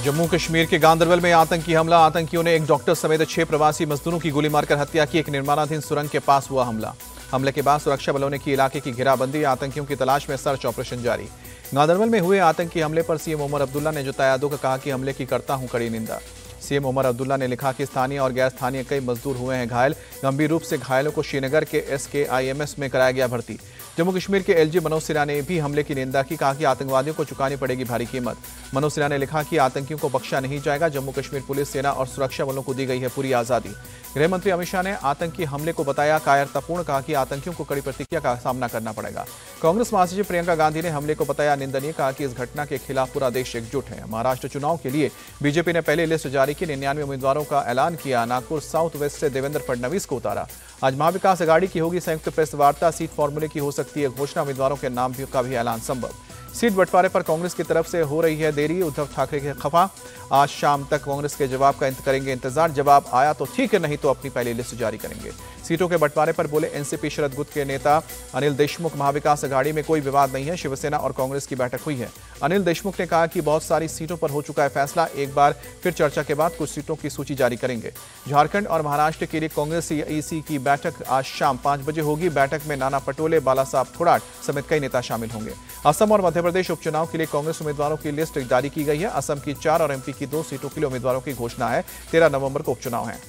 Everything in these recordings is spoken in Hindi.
जम्मू कश्मीर के गांदरबल में आतंकी हमला। आतंकियों ने एक डॉक्टर समेत 6 प्रवासी मजदूरों की गोली मारकर हत्या की। एक निर्माणाधीन सुरंग के पास हुआ हमला। हमले के बाद सुरक्षा बलों ने की इलाके की घेराबंदी। आतंकियों की तलाश में सर्च ऑपरेशन जारी। गांदरबल में हुए आतंकी हमले पर सीएम उमर अब्दुल्ला ने जताया दुख। कहा कि हमले की करता हूं कड़ी निंदा। सीएम उमर अब्दुल्ला ने लिखा कि स्थानीय और गैर स्थानीय कई मजदूर हुए हैं घायल। गंभीर रूप से घायलों को श्रीनगर के SKIMS में कराया गया भर्ती। जम्मू कश्मीर के LG मनोज सिन्हा ने भी हमले की निंदा की। कहा कि आतंकवादियों को चुकानी पड़ेगी भारी कीमत। मनोज सिन्हा ने लिखा कि आतंकियों को बख्शा नहीं जाएगा। जम्मू कश्मीर पुलिस, सेना और सुरक्षा बलों को दी गई है पूरी आजादी। गृह मंत्री अमित शाह ने आतंकी हमले को बताया कायरतापूर्ण। कहा कि आतंकियों को कड़ी प्रतिक्रिया का सामना करना पड़ेगा। कांग्रेस महासचिव प्रियंका गांधी ने हमले को बताया निंदनीय। कहा कि इस घटना के खिलाफ पूरा देश एकजुट है। महाराष्ट्र चुनाव के लिए बीजेपी ने पहली लिस्ट जारी की। 99 उम्मीदवारों का ऐलान किया। नागपुर साउथ वेस्ट से देवेंद्र फडणवीस को उतारा। आज महाविकास अघाड़ी की होगी संयुक्त प्रेस वार्ता। सीट फॉर्मूले की हो सकती है घोषणा। उम्मीदवारों के नाम का भी ऐलान संभव। सीट बंटवारे पर कांग्रेस की तरफ से हो रही है देरी। उद्धव ठाकरे के खफा। आज शाम तक कांग्रेस के जवाब का करेंगे इंतजार। जवाब आया तो ठीक है, नहीं तो अपनी पहली लिस्ट जारी करेंगे। सीटों के बंटवारे पर बोले एनसीपी शरद गुट के नेता अनिल देशमुख। महाविकास अघाड़ी में कोई विवाद नहीं है। शिवसेना और कांग्रेस की बैठक हुई है। अनिल देशमुख ने कहा कि बहुत सारी सीटों पर हो चुका है फैसला। एक बार फिर चर्चा के बाद कुछ सीटों की सूची जारी करेंगे। झारखंड और महाराष्ट्र के लिए कांग्रेस EC की बैठक आज शाम 5 बजे होगी। बैठक में नाना पटोले, बाला साहब थोराट समेत कई नेता शामिल होंगे। असम और मध्य प्रदेश उपचुनाव के लिए कांग्रेस उम्मीदवारों की लिस्ट जारी की गई है। असम की 4 और MP की 2 सीटों के लिए उम्मीदवारों की घोषणा है। 13 नवंबर को उपचुनाव है।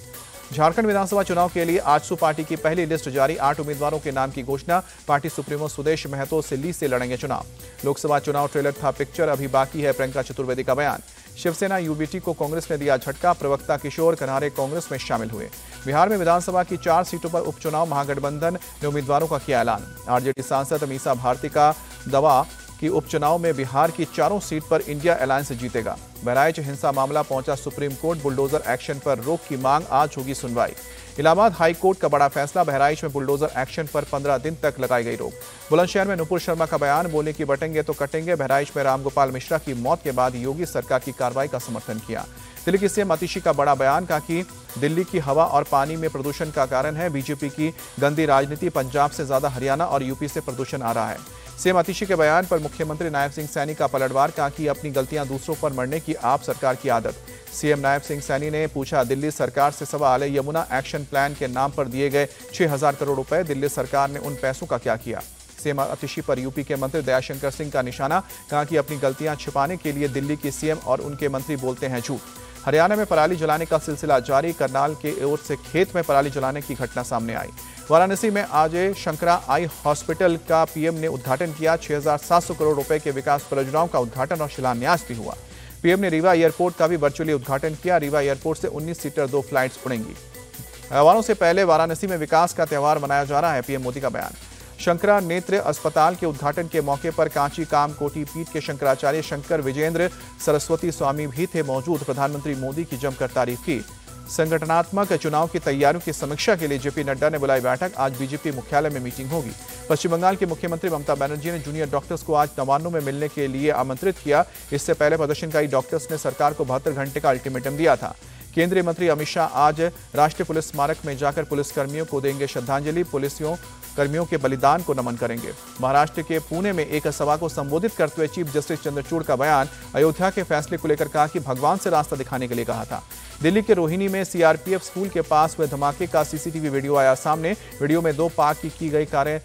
झारखंड विधानसभा चुनाव के लिए आजसू पार्टी की पहली लिस्ट जारी। 8 उम्मीदवारों के नाम की घोषणा। पार्टी सुप्रीमो सुदेश महतो सिल्ली से लड़ेंगे चुनाव। लोकसभा चुनाव ट्रेलर था पिक्चर, अभी बाकी है प्रियंका चतुर्वेदी का बयान। शिवसेना UBT को कांग्रेस ने दिया झटका। प्रवक्ता किशोर कन्हारे कांग्रेस में शामिल हुए। बिहार में विधानसभा की 4 सीटों पर उपचुनाव। महागठबंधन ने उम्मीदवारों का किया ऐलान। RJD सांसद मीसा भारती का दावा कि उपचुनाव में बिहार की 4 सीट पर इंडिया अलायंस जीतेगा। बहराइच हिंसा मामला पहुंचा सुप्रीम कोर्ट। बुलडोजर एक्शन पर रोक की मांग। आज होगी सुनवाई। इलाहाबाद हाई कोर्ट का बड़ा फैसला। बहराइच में बुलडोजर एक्शन पर 15 दिन तक लगाई गई रोक। बुलंदशहर में नुपुर शर्मा का बयान। बोले कि बटेंगे तो कटेंगे। बहराइच में रामगोपाल मिश्रा की मौत के बाद योगी सरकार की कार्रवाई का समर्थन किया। दिल्ली की CM आतिशी का बड़ा बयान। कहा कि दिल्ली की हवा और पानी में प्रदूषण का कारण है बीजेपी की गंदी राजनीति। पंजाब से ज्यादा हरियाणा और UP से प्रदूषण आ रहा है। CM आतिशी के बयान पर मुख्यमंत्री नायब सिंह सैनी का पलटवार। कहा कि अपनी गलतियां दूसरों पर मढ़ने की आप सरकार की आदत। CM नायब सिंह सैनी ने पूछा दिल्ली सरकार से सवाल है यमुना एक्शन प्लान के नाम पर दिए गए 6000 करोड़ रुपए दिल्ली सरकार ने उन पैसों का क्या किया। CM आतिशी पर UP के मंत्री दयाशंकर सिंह का निशाना। कहा कि अपनी गलतियां छिपाने के लिए दिल्ली के CM और उनके मंत्री बोलते हैं झूठ। हरियाणा में पराली जलाने का सिलसिला जारी। करनाल के ओर से खेत में पराली जलाने की घटना सामने आई। वाराणसी में आज शंकरा आई हॉस्पिटल का PM ने उद्घाटन किया। 6700 करोड़ रुपए के विकास परियोजनाओं का उद्घाटन और शिलान्यास भी हुआ। PM ने रीवा एयरपोर्ट का भी वर्चुअली उद्घाटन किया। रीवा एयरपोर्ट से 19 सीटर 2 फ्लाइट्स उड़ेंगी। त्योहारों से पहले वाराणसी में विकास का त्यौहार मनाया जा रहा है। PM मोदी का बयान। शंकरा नेत्र अस्पताल के उद्घाटन के मौके पर कांची कामकोटी पीठ के शंकराचार्य शंकर विजेंद्र सरस्वती स्वामी भी थे मौजूद। प्रधानमंत्री मोदी की जमकर तारीफ की। संगठनात्मक चुनाव की तैयारियों की समीक्षा के लिए JP नड्डा ने बुलाई बैठक। आज BJP मुख्यालय में मीटिंग होगी। पश्चिम बंगाल की मुख्यमंत्री ममता बनर्जी ने जूनियर डॉक्टर्स को आज नवान्नों में मिलने के लिए आमंत्रित किया। इससे पहले प्रदर्शनकारी डॉक्टर्स ने सरकार को 72 घंटे का अल्टीमेटम दिया था। केंद्रीय मंत्री अमित शाह आज राष्ट्रीय पुलिस स्मारक में जाकर पुलिसकर्मियों को देंगे श्रद्धांजलि। पुलिसियों कर्मियों के बलिदान को नमन करेंगे। महाराष्ट्र के पुणे में एक सभा को संबोधित करते हुए चीफ जस्टिस चंद्रचूड़ का बयान। अयोध्या के फैसले को लेकर कहा कि भगवान से रास्ता दिखाने के लिए कहा था। दिल्ली के रोहिणी में CRPF स्कूल के पास हुए धमाके का CCTV वीडियो आया सामने। वीडियो में 2 पाक की गई कारें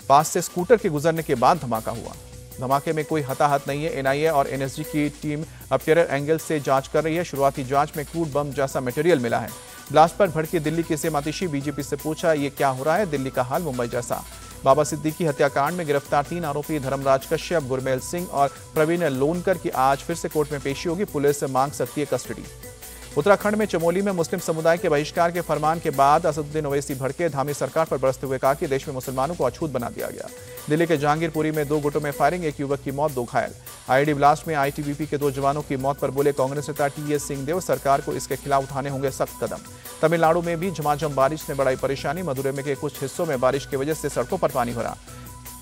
पास से स्कूटर के गुजरने के बाद धमाका हुआ। धमाके में कोई हताहत नहीं है। NIA और NSG की टीम अब टेरर एंगल से जांच कर रही है। शुरुआती जांच में क्रूड बम जैसा मटेरियल मिला है। ब्लास्ट पर भड़की दिल्ली की CM आतिशी। BJP से पूछा ये क्या हो रहा है। दिल्ली का हाल मुंबई जैसा। बाबा सिद्दीकी हत्याकांड में गिरफ्तार 3 आरोपी धर्मराज कश्यप, गुरमेल सिंह और प्रवीण लोनकर की आज फिर से कोर्ट में पेशी होगी। पुलिस मांग सकती है कस्टडी। उत्तराखंड में चमोली में मुस्लिम समुदाय के बहिष्कार के फरमान के बाद असदुद्दीन ओवैसी भड़के। धामी सरकार पर बरसते हुए कहा कि देश में मुसलमानों को अछूत बना दिया गया। दिल्ली के जहांगीरपुरी में 2 गुटों में फायरिंग। एक युवक की मौत, 2 घायल। IED ब्लास्ट में ITBP के 2 जवानों की मौत पर बोले कांग्रेस नेता TS सिंहदेव सरकार को इसके खिलाफ उठाने होंगे सख्त कदम। तमिलनाडु में भी झमाझम बारिश ने बढ़ाई परेशानी। मदुरै में के कुछ हिस्सों में बारिश की वजह से सड़कों पर पानी भरा।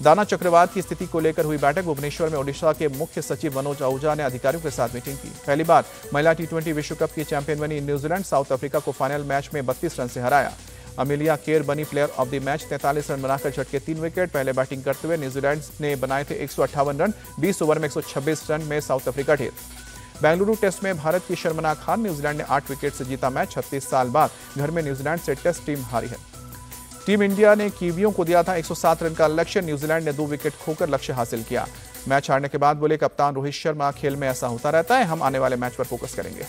दाना चक्रवात की स्थिति को लेकर हुई बैठक। भुवनेश्वर में ओडिशा के मुख्य सचिव मनोज आहूजा ने अधिकारियों के साथ मीटिंग की। पहली बार महिला T20 विश्व कप की चैंपियन बनी न्यूजीलैंड। साउथ अफ्रीका को फाइनल मैच में 32 रन से हराया। अमिलिया केर बनी player of the match. 43 run बनाकर झटके 3 विकेट। पहले बैटिंग करते हुए न्यूजीलैंड ने बनाए थे 158 रन। 20 ओवर में 126 रन में साउथ अफ्रीका ढेर। बेंगलुरु टेस्ट में भारत की शर्मनाक हार, न्यूजीलैंड ने 8 विकेट से जीता मैच। 36 साल बाद घर में न्यूजीलैंड से टेस्ट टीम हारी है। टीम इंडिया ने कीवियों को दिया था 107 रन का लक्ष्य, न्यूजीलैंड ने 2 विकेट खोकर लक्ष्य हासिल किया। मैच हारने के बाद बोले कप्तान रोहित शर्मा, खेल में ऐसा होता रहता है, हम आने वाले मैच पर फोकस करेंगे।